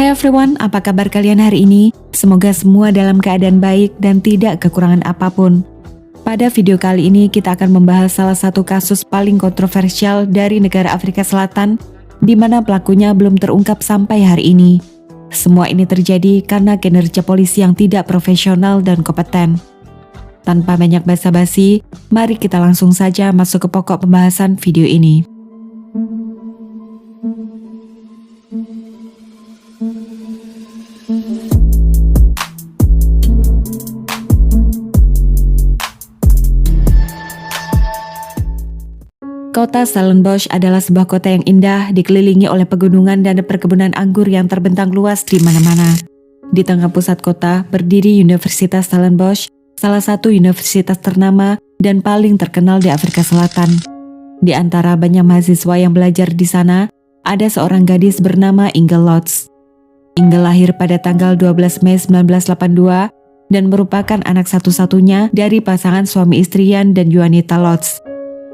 Hai everyone, apa kabar kalian hari ini? Semoga semua dalam keadaan baik dan tidak kekurangan apapun. Pada video kali ini kita akan membahas salah satu kasus paling kontroversial dari negara Afrika Selatan, di mana pelakunya belum terungkap sampai hari ini. Semua ini terjadi karena kinerja polisi yang tidak profesional dan kompeten. Tanpa banyak basa-basi, mari kita langsung saja masuk ke pokok pembahasan video ini. Kota Stellenbosch adalah sebuah kota yang indah, dikelilingi oleh pegunungan dan perkebunan anggur yang terbentang luas di mana-mana. Di tengah pusat kota berdiri Universitas Stellenbosch, salah satu universitas ternama dan paling terkenal di Afrika Selatan. Di antara banyak mahasiswa yang belajar di sana, ada seorang gadis bernama Inge Lotz. Inge lahir pada tanggal 12 Mei 1982 dan merupakan anak satu-satunya dari pasangan suami istri Jan dan Juanita Lotz.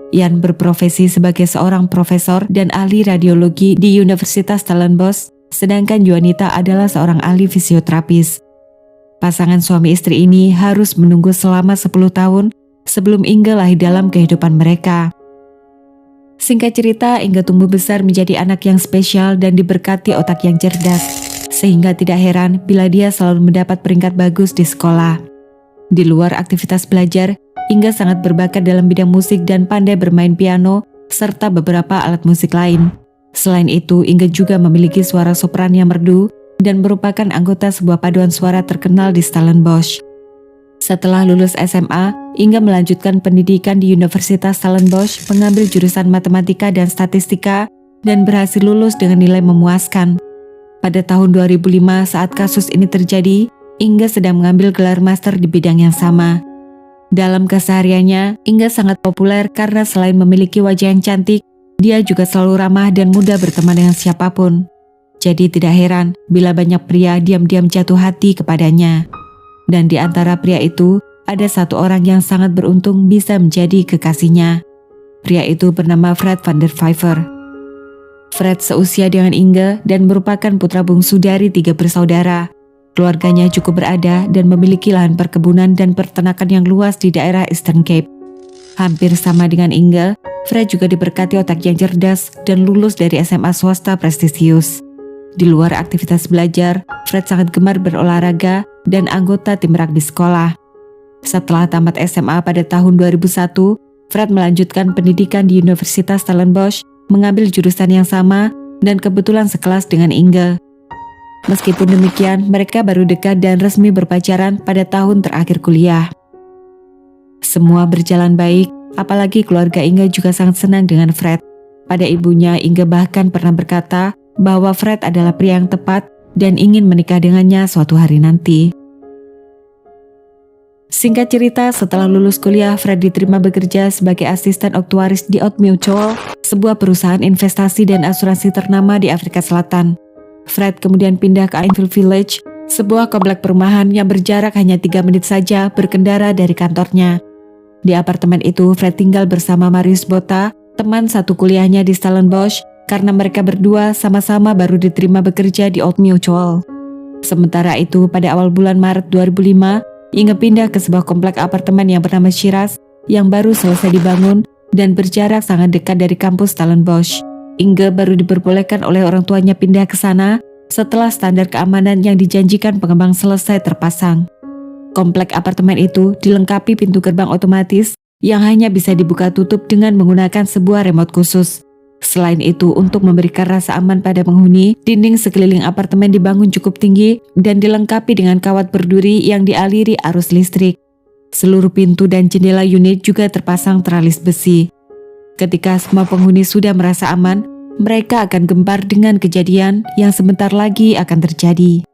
Jan berprofesi sebagai seorang profesor dan ahli radiologi di Universitas Stellenbosch, sedangkan Juanita adalah seorang ahli fisioterapis. Pasangan suami istri ini harus menunggu selama 10 tahun sebelum Inge lahir dalam kehidupan mereka. Singkat cerita, Inge tumbuh besar menjadi anak yang spesial dan diberkati otak yang cerdas, sehingga tidak heran bila dia selalu mendapat peringkat bagus di sekolah. Di luar aktivitas belajar, Inge sangat berbakat dalam bidang musik dan pandai bermain piano, serta beberapa alat musik lain. Selain itu, Inge juga memiliki suara sopran yang merdu dan merupakan anggota sebuah paduan suara terkenal di Stellenbosch. Setelah lulus SMA, Inge melanjutkan pendidikan di Universitas Stellenbosch, mengambil jurusan matematika dan statistika, dan berhasil lulus dengan nilai memuaskan. Pada tahun 2005 saat kasus ini terjadi, Inge sedang mengambil gelar master di bidang yang sama. Dalam kesehariannya, Inge sangat populer karena selain memiliki wajah yang cantik, dia juga selalu ramah dan mudah berteman dengan siapapun. Jadi tidak heran bila banyak pria diam-diam jatuh hati kepadanya. Dan di antara pria itu, ada satu orang yang sangat beruntung bisa menjadi kekasihnya. Pria itu bernama Fred van der Vyver. Fred seusia dengan Inge dan merupakan putra bungsu dari 3 bersaudara. Keluarganya cukup berada dan memiliki lahan perkebunan dan peternakan yang luas di daerah Eastern Cape. Hampir sama dengan Inge, Fred juga diberkati otak yang cerdas dan lulus dari SMA swasta prestisius. Di luar aktivitas belajar, Fred sangat gemar berolahraga dan anggota tim rugby sekolah. Setelah tamat SMA pada tahun 2001, Fred melanjutkan pendidikan di Universitas Stellenbosch, mengambil jurusan yang sama dan kebetulan sekelas dengan Inge. Meskipun demikian, mereka baru dekat dan resmi berpacaran pada tahun terakhir kuliah. Semua berjalan baik, apalagi keluarga Inge juga sangat senang dengan Fred. Pada ibunya, Inge bahkan pernah berkata bahwa Fred adalah pria yang tepat dan ingin menikah dengannya suatu hari nanti. Singkat cerita, setelah lulus kuliah, Fred diterima bekerja sebagai asisten aktuaris di Old Mutual, sebuah perusahaan investasi dan asuransi ternama di Afrika Selatan. Fred kemudian pindah ke Enfield Village, sebuah komplek perumahan yang berjarak hanya 3 menit saja berkendara dari kantornya. Di apartemen itu, Fred tinggal bersama Marius Botha, teman satu kuliahnya di Stellenbosch, karena mereka berdua sama-sama baru diterima bekerja di Old Mutual. Sementara itu, pada awal bulan Maret 2005, Inge pindah ke sebuah komplek apartemen yang bernama Shiraz, yang baru selesai dibangun dan berjarak sangat dekat dari kampus Stellenbosch. Inge baru diperbolehkan oleh orang tuanya pindah ke sana setelah standar keamanan yang dijanjikan pengembang selesai terpasang. Komplek apartemen itu dilengkapi pintu gerbang otomatis yang hanya bisa dibuka tutup dengan menggunakan sebuah remote khusus. Selain itu, untuk memberikan rasa aman pada penghuni, dinding sekeliling apartemen dibangun cukup tinggi dan dilengkapi dengan kawat berduri yang dialiri arus listrik. Seluruh pintu dan jendela unit juga terpasang teralis besi. Ketika semua penghuni sudah merasa aman, mereka akan gempar dengan kejadian yang sebentar lagi akan terjadi.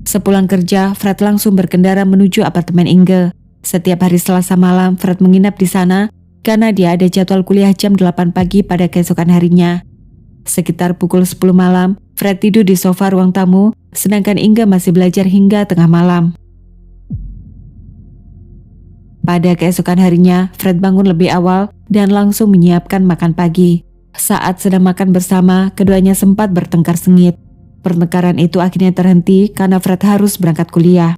Sepulang kerja, Fred langsung berkendara menuju apartemen Inge. Setiap hari Selasa malam, Fred menginap di sana karena dia ada jadwal kuliah jam 8 pagi pada keesokan harinya. Sekitar pukul 10 malam, Fred tidur di sofa ruang tamu, sedangkan Inge masih belajar hingga tengah malam. Pada keesokan harinya, Fred bangun lebih awal dan langsung menyiapkan makan pagi. Saat sedang makan bersama, keduanya sempat bertengkar sengit. Pertengkaran itu akhirnya terhenti karena Fred harus berangkat kuliah.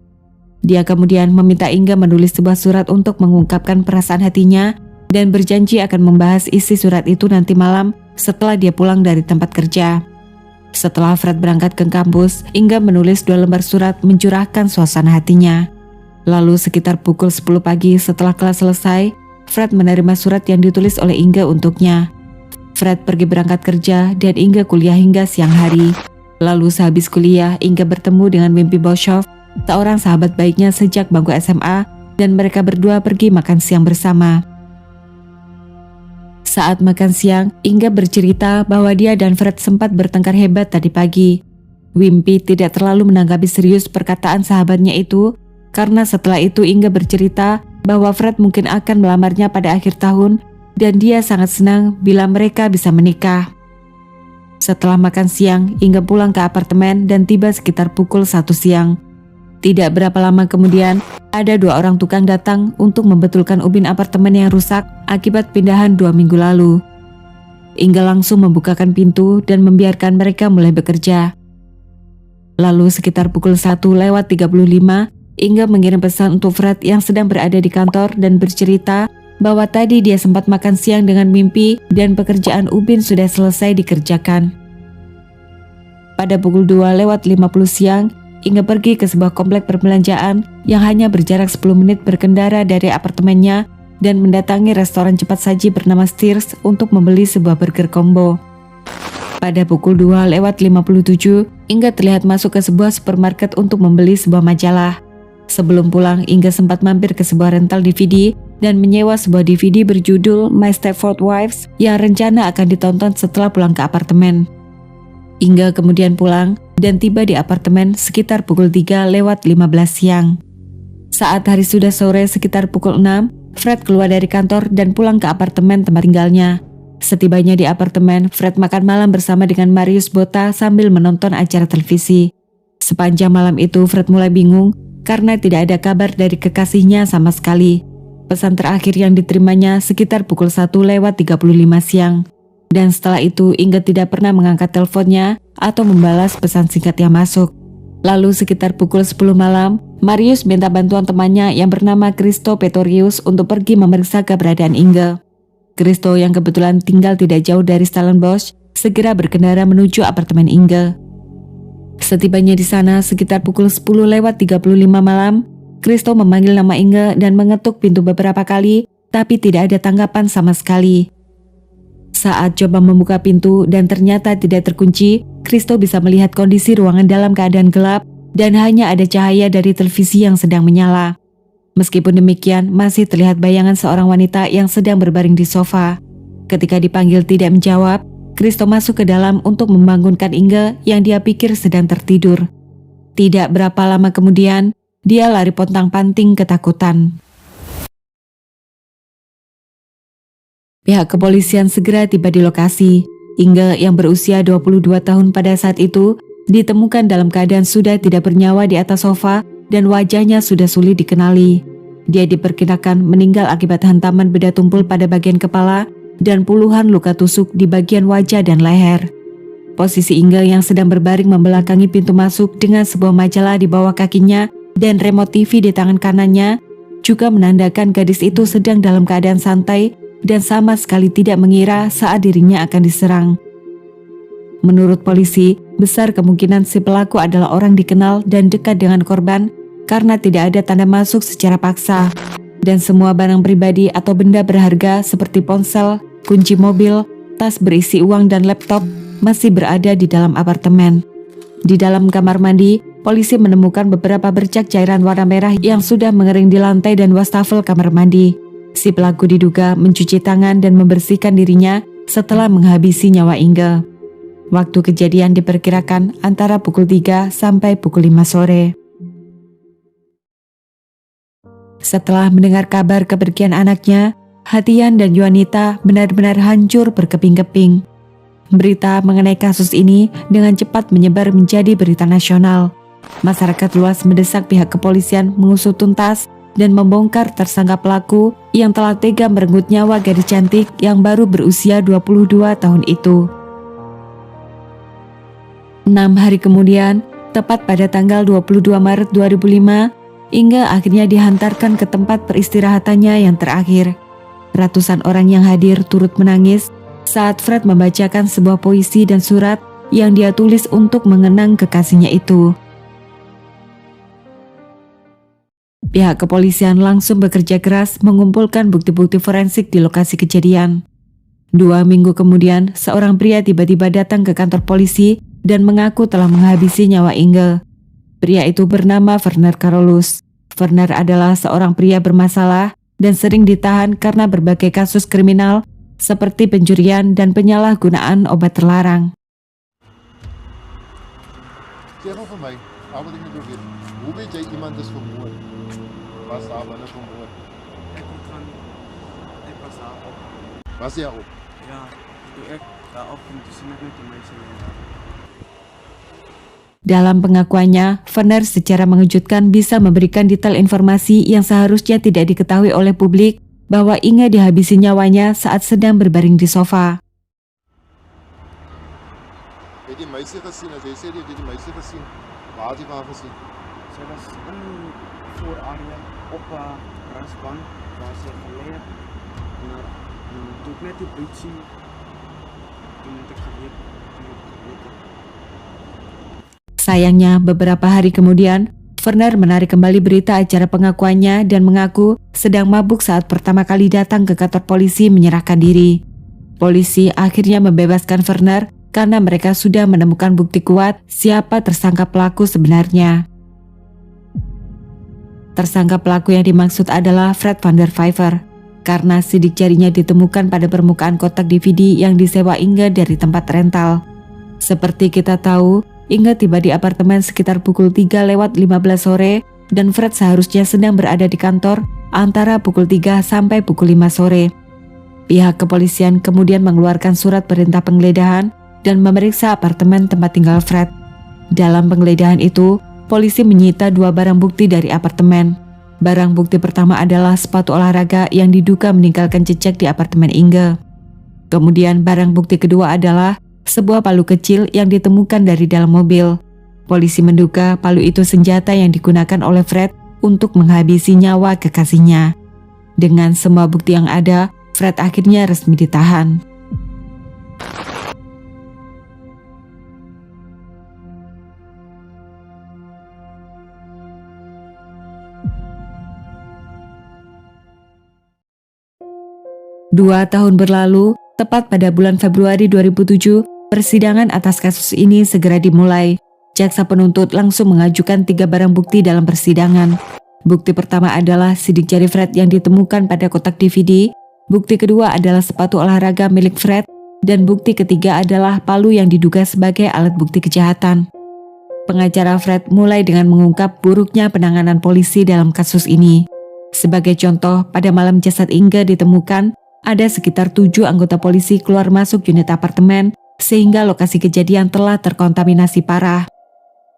Dia kemudian meminta Inga menulis sebuah surat untuk mengungkapkan perasaan hatinya dan berjanji akan membahas isi surat itu nanti malam setelah dia pulang dari tempat kerja. Setelah Fred berangkat ke kampus, Inga menulis 2 lembar surat mencurahkan suasana hatinya. Lalu sekitar pukul 10 pagi setelah kelas selesai, Fred menerima surat yang ditulis oleh Inga untuknya. Fred pergi berangkat kerja dan Inga kuliah hingga siang hari. Lalu sehabis kuliah, Inga bertemu dengan Wimpy Boshoff, seorang sahabat baiknya sejak bangku SMA, dan mereka berdua pergi makan siang bersama. Saat makan siang, Inga bercerita bahwa dia dan Fred sempat bertengkar hebat tadi pagi. Wimpy tidak terlalu menanggapi serius perkataan sahabatnya itu, karena setelah itu Inga bercerita bahwa Fred mungkin akan melamarnya pada akhir tahun dan dia sangat senang bila mereka bisa menikah. Setelah makan siang, Inga pulang ke apartemen dan tiba sekitar pukul 1 siang. Tidak berapa lama kemudian, ada 2 orang tukang datang untuk membetulkan ubin apartemen yang rusak akibat pindahan 2 minggu lalu. Inga langsung membukakan pintu dan membiarkan mereka mulai bekerja. Lalu sekitar pukul 1:35, Inga mengirim pesan untuk Fred yang sedang berada di kantor dan bercerita bahwa tadi dia sempat makan siang dengan Wimpy dan pekerjaan ubin sudah selesai dikerjakan. Pada pukul 2:50 siang, Inga pergi ke sebuah komplek perbelanjaan yang hanya berjarak 10 menit berkendara dari apartemennya dan mendatangi restoran cepat saji bernama Steers untuk membeli sebuah burger combo. Pada pukul 2:57, Inga terlihat masuk ke sebuah supermarket untuk membeli sebuah majalah. Sebelum pulang, Inga sempat mampir ke sebuah rental DVD dan menyewa sebuah DVD berjudul My Stepford Wives yang rencana akan ditonton setelah pulang ke apartemen. Inga kemudian pulang dan tiba di apartemen sekitar pukul 3:15 siang. Saat hari sudah sore sekitar pukul 6, Fred keluar dari kantor dan pulang ke apartemen tempat tinggalnya. Setibanya di apartemen, Fred makan malam bersama dengan Marius Botha sambil menonton acara televisi. Sepanjang malam itu Fred mulai bingung karena tidak ada kabar dari kekasihnya sama sekali. Pesan terakhir yang diterimanya sekitar pukul 1:35 siang. Dan setelah itu Inga tidak pernah mengangkat teleponnya atau membalas pesan singkat yang masuk. Lalu sekitar pukul 10 malam, Marius minta bantuan temannya yang bernama Christo Pretorius untuk pergi memeriksa keberadaan Inga. Christo yang kebetulan tinggal tidak jauh dari Stellenbosch segera berkendara menuju apartemen Inga. Setibanya di sana sekitar pukul 10:35 malam, Christo memanggil nama Inga dan mengetuk pintu beberapa kali, tapi tidak ada tanggapan sama sekali. Saat coba membuka pintu dan ternyata tidak terkunci, Christo bisa melihat kondisi ruangan dalam keadaan gelap dan hanya ada cahaya dari televisi yang sedang menyala. Meskipun demikian, masih terlihat bayangan seorang wanita yang sedang berbaring di sofa. Ketika dipanggil tidak menjawab, Christo masuk ke dalam untuk membangunkan Inga yang dia pikir sedang tertidur. Tidak berapa lama kemudian, dia lari pontang-panting ketakutan. Pihak kepolisian segera tiba di lokasi. Inga yang berusia 22 tahun pada saat itu ditemukan dalam keadaan sudah tidak bernyawa di atas sofa dan wajahnya sudah sulit dikenali. Dia diperkirakan meninggal akibat hantaman benda tumpul pada bagian kepala dan puluhan luka tusuk di bagian wajah dan leher. Posisi Inga yang sedang berbaring membelakangi pintu masuk dengan sebuah majalah di bawah kakinya dan remote TV di tangan kanannya juga menandakan gadis itu sedang dalam keadaan santai dan sama sekali tidak mengira saat dirinya akan diserang. Menurut polisi, besar kemungkinan si pelaku adalah orang dikenal dan dekat dengan korban karena tidak ada tanda masuk secara paksa, dan semua barang pribadi atau benda berharga seperti ponsel, kunci mobil, tas berisi uang dan laptop masih berada di dalam apartemen. Di dalam kamar mandi, polisi menemukan beberapa bercak cairan warna merah yang sudah mengering di lantai dan wastafel kamar mandi. Si pelaku diduga mencuci tangan dan membersihkan dirinya setelah menghabisi nyawa Inga. Waktu kejadian diperkirakan antara pukul 3 sampai pukul 5 sore. Setelah mendengar kabar kepergian anaknya, hati Yan dan Juanita benar-benar hancur berkeping-keping. Berita mengenai kasus ini dengan cepat menyebar menjadi berita nasional. Masyarakat luas mendesak pihak kepolisian mengusut tuntas dan membongkar tersangka pelaku yang telah tega merenggut nyawa gadis cantik yang baru berusia 22 tahun itu. 6 hari kemudian, tepat pada tanggal 22 Maret 2005, Inge akhirnya dihantarkan ke tempat peristirahatannya yang terakhir. Ratusan orang yang hadir turut menangis saat Fred membacakan sebuah puisi dan surat yang dia tulis untuk mengenang kekasihnya itu. Pihak kepolisian langsung bekerja keras mengumpulkan bukti-bukti forensik di lokasi kejadian. 2 minggu kemudian, seorang pria tiba-tiba datang ke kantor polisi dan mengaku telah menghabisi nyawa Inge. Pria itu bernama Werner Carolus. Werner adalah seorang pria bermasalah dan sering ditahan karena berbagai kasus kriminal seperti pencurian dan penyalahgunaan obat terlarang. Dalam pengakuannya, Werner secara mengejutkan bisa memberikan detail informasi yang seharusnya tidak diketahui oleh publik bahwa Inge dihabisi nyawanya saat sedang berbaring di sofa. Sayangnya, beberapa hari kemudian, Werner menarik kembali berita acara pengakuannya dan mengaku sedang mabuk saat pertama kali datang ke kantor polisi menyerahkan diri. Polisi akhirnya membebaskan Werner karena mereka sudah menemukan bukti kuat siapa tersangka pelaku sebenarnya. Tersangka pelaku yang dimaksud adalah Fred van der Vijver, karena sidik jarinya ditemukan pada permukaan kotak DVD yang disewa Inge dari tempat rental. Seperti kita tahu, Inge tiba di apartemen sekitar pukul 3:15 sore dan Fred seharusnya sedang berada di kantor antara pukul 3 sampai pukul 5 sore. Pihak kepolisian kemudian mengeluarkan surat perintah penggeledahan dan memeriksa apartemen tempat tinggal Fred. Dalam penggeledahan itu, polisi menyita 2 barang bukti dari apartemen. Barang bukti pertama adalah sepatu olahraga yang diduga meninggalkan jejak di apartemen Inge. Kemudian barang bukti kedua adalah sebuah palu kecil yang ditemukan dari dalam mobil. Polisi menduga palu itu senjata yang digunakan oleh Fred untuk menghabisi nyawa kekasihnya. Dengan semua bukti yang ada, Fred akhirnya resmi ditahan. Dua tahun berlalu, tepat pada bulan Februari 2007, persidangan atas kasus ini segera dimulai. Jaksa penuntut langsung mengajukan 3 barang bukti dalam persidangan. Bukti pertama adalah sidik jari Fred yang ditemukan pada kotak DVD. Bukti kedua adalah sepatu olahraga milik Fred. Dan bukti ketiga adalah palu yang diduga sebagai alat bukti kejahatan. Pengacara Fred mulai dengan mengungkap buruknya penanganan polisi dalam kasus ini. Sebagai contoh, pada malam jasad Inge ditemukan, ada sekitar 7 anggota polisi keluar masuk unit apartemen sehingga lokasi kejadian telah terkontaminasi parah.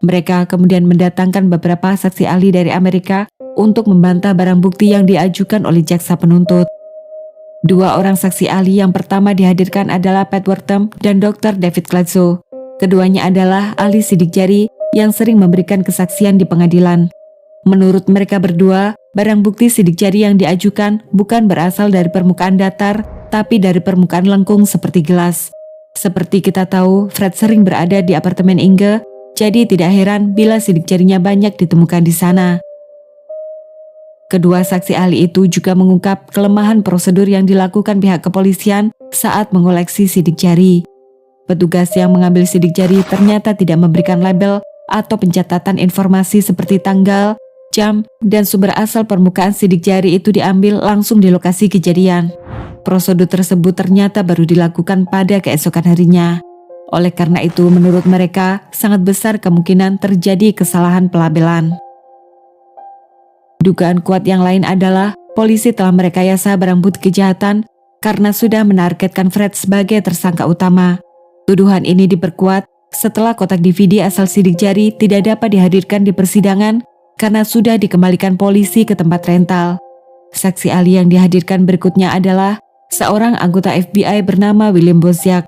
Mereka kemudian mendatangkan beberapa saksi ahli dari Amerika untuk membantah barang bukti yang diajukan oleh jaksa penuntut. 2 orang saksi ahli yang pertama dihadirkan adalah Pat Wortham dan Dr. David Glatzo. Keduanya adalah ahli sidik jari yang sering memberikan kesaksian di pengadilan. Menurut mereka berdua, barang bukti sidik jari yang diajukan bukan berasal dari permukaan datar, tapi dari permukaan lengkung seperti gelas. Seperti kita tahu, Fred sering berada di apartemen Inge, jadi tidak heran bila sidik jarinya banyak ditemukan di sana. Kedua saksi ahli itu juga mengungkap kelemahan prosedur yang dilakukan pihak kepolisian saat mengoleksi sidik jari. Petugas yang mengambil sidik jari ternyata tidak memberikan label atau pencatatan informasi seperti tanggal, jam, dan sumber asal permukaan sidik jari itu diambil langsung di lokasi kejadian. Prosedur tersebut ternyata baru dilakukan pada keesokan harinya. Oleh karena itu, menurut mereka, sangat besar kemungkinan terjadi kesalahan pelabelan. Dugaan kuat yang lain adalah polisi telah merekayasa barang bukti kejahatan karena sudah menargetkan Fred sebagai tersangka utama. Tuduhan ini diperkuat setelah kotak DVD asal sidik jari tidak dapat dihadirkan di persidangan karena sudah dikembalikan polisi ke tempat rental. Saksi ahli yang dihadirkan berikutnya adalah seorang anggota FBI bernama William Boziak.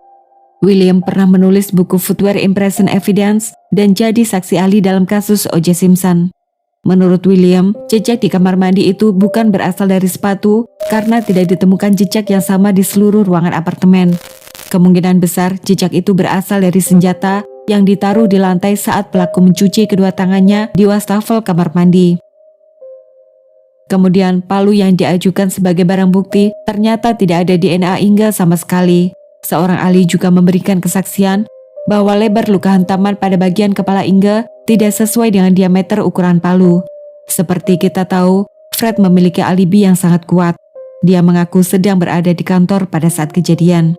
William pernah menulis buku Footwear Impression Evidence dan jadi saksi ahli dalam kasus O.J. Simpson. Menurut William, jejak di kamar mandi itu bukan berasal dari sepatu karena tidak ditemukan jejak yang sama di seluruh ruangan apartemen. Kemungkinan besar jejak itu berasal dari senjata yang ditaruh di lantai saat pelaku mencuci kedua tangannya di wastafel kamar mandi. Kemudian palu yang diajukan sebagai barang bukti ternyata tidak ada DNA Inge sama sekali. Seorang ahli juga memberikan kesaksian bahwa lebar luka hantaman pada bagian kepala Inge tidak sesuai dengan diameter ukuran palu. Seperti kita tahu, Fred memiliki alibi yang sangat kuat. Dia mengaku sedang berada di kantor pada saat kejadian.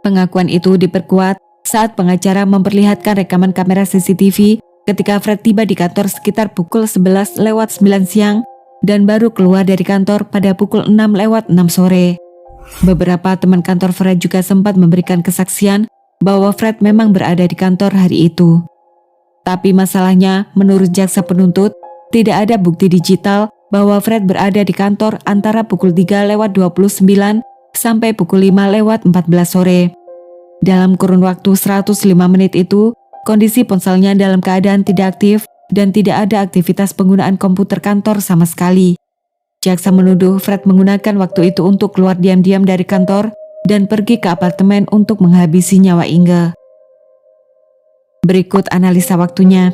Pengakuan itu diperkuat saat pengacara memperlihatkan rekaman kamera CCTV ketika Fred tiba di kantor sekitar pukul 11:09 siang dan baru keluar dari kantor pada pukul 6:06 sore. Beberapa teman kantor Fred juga sempat memberikan kesaksian bahwa Fred memang berada di kantor hari itu. Tapi masalahnya, menurut jaksa penuntut, tidak ada bukti digital bahwa Fred berada di kantor antara pukul 3:29 sampai pukul 5:14 sore. Dalam kurun waktu 105 menit itu, kondisi ponselnya dalam keadaan tidak aktif dan tidak ada aktivitas penggunaan komputer kantor sama sekali. Jaksa menuduh Fred menggunakan waktu itu untuk keluar diam-diam dari kantor dan pergi ke apartemen untuk menghabisi nyawa Inge. Berikut analisa waktunya.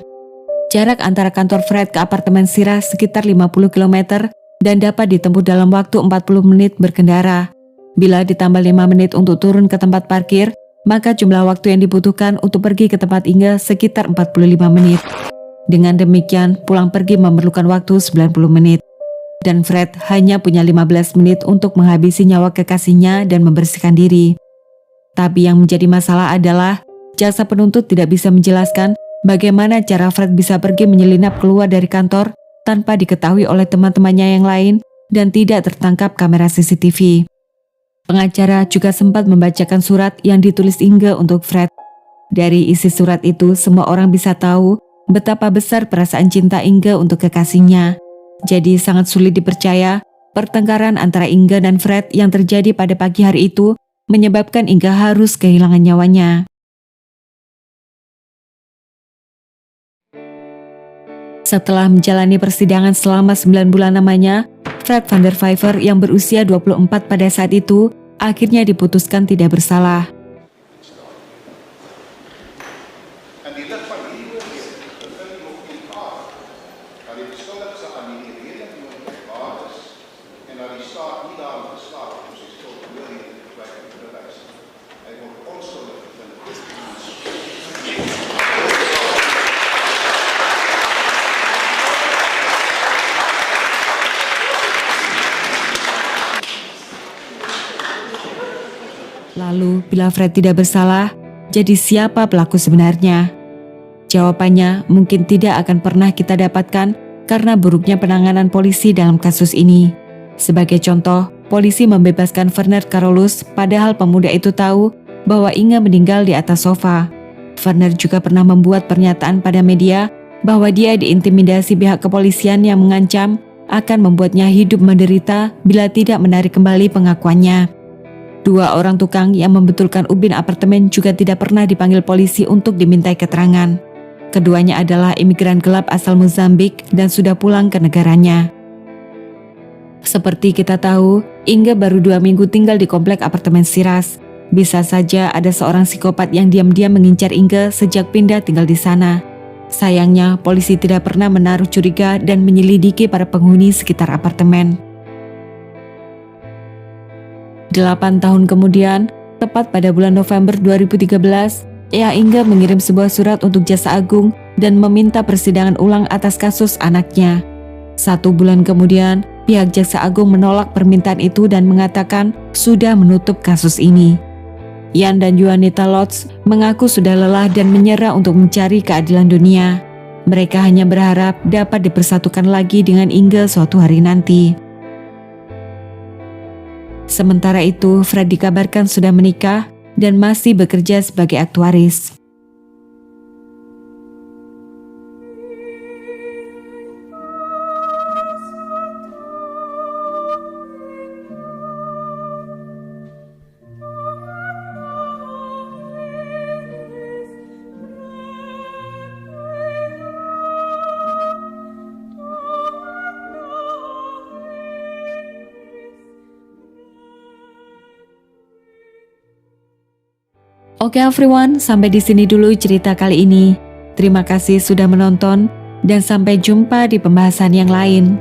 Jarak antara kantor Fred ke apartemen Syrah sekitar 50 km dan dapat ditempuh dalam waktu 40 menit berkendara. Bila ditambah 5 menit untuk turun ke tempat parkir, maka jumlah waktu yang dibutuhkan untuk pergi ke tempat Inge sekitar 45 menit. Dengan demikian, pulang pergi memerlukan waktu 90 menit. Dan Fred hanya punya 15 menit untuk menghabisi nyawa kekasihnya dan membersihkan diri. Tapi yang menjadi masalah adalah jaksa penuntut tidak bisa menjelaskan bagaimana cara Fred bisa pergi menyelinap keluar dari kantor tanpa diketahui oleh teman-temannya yang lain dan tidak tertangkap kamera CCTV. Pengacara juga sempat membacakan surat yang ditulis Inge untuk Fred. Dari isi surat itu, semua orang bisa tahu betapa besar perasaan cinta Inge untuk kekasihnya. Jadi sangat sulit dipercaya pertengkaran antara Inge dan Fred yang terjadi pada pagi hari itu menyebabkan Inge harus kehilangan nyawanya. Setelah menjalani persidangan selama 9 bulan lamanya, Fred Van der Vijver yang berusia 24 pada saat itu akhirnya diputuskan tidak bersalah. Lalu, bila Fred tidak bersalah, jadi siapa pelaku sebenarnya? Jawabannya mungkin tidak akan pernah kita dapatkan karena buruknya penanganan polisi dalam kasus ini. Sebagai contoh, polisi membebaskan Werner Carolus padahal pemuda itu tahu bahwa Inge meninggal di atas sofa. Werner juga pernah membuat pernyataan pada media bahwa dia diintimidasi pihak kepolisian yang mengancam akan membuatnya hidup menderita bila tidak menarik kembali pengakuannya. 2 orang tukang yang membetulkan ubin apartemen juga tidak pernah dipanggil polisi untuk dimintai keterangan. Keduanya adalah imigran gelap asal Mozambik dan sudah pulang ke negaranya. Seperti kita tahu, Inge baru 2 minggu tinggal di komplek apartemen Syrah. Bisa saja ada seorang psikopat yang diam-diam mengincar Inge sejak pindah tinggal di sana. Sayangnya, polisi tidak pernah menaruh curiga dan menyelidiki para penghuni sekitar apartemen. 8 tahun kemudian, tepat pada bulan November 2013, Ea Inge mengirim sebuah surat untuk Jaksa Agung dan meminta persidangan ulang atas kasus anaknya. 1 bulan kemudian, pihak Jaksa Agung menolak permintaan itu dan mengatakan sudah menutup kasus ini. Ian dan Juanita Lotz mengaku sudah lelah dan menyerah untuk mencari keadilan dunia. Mereka hanya berharap dapat dipersatukan lagi dengan Inge suatu hari nanti. Sementara itu, Fred dikabarkan sudah menikah dan masih bekerja sebagai aktuaris. Oke everyone, sampai di sini dulu cerita kali ini. Terima kasih sudah menonton dan sampai jumpa di pembahasan yang lain.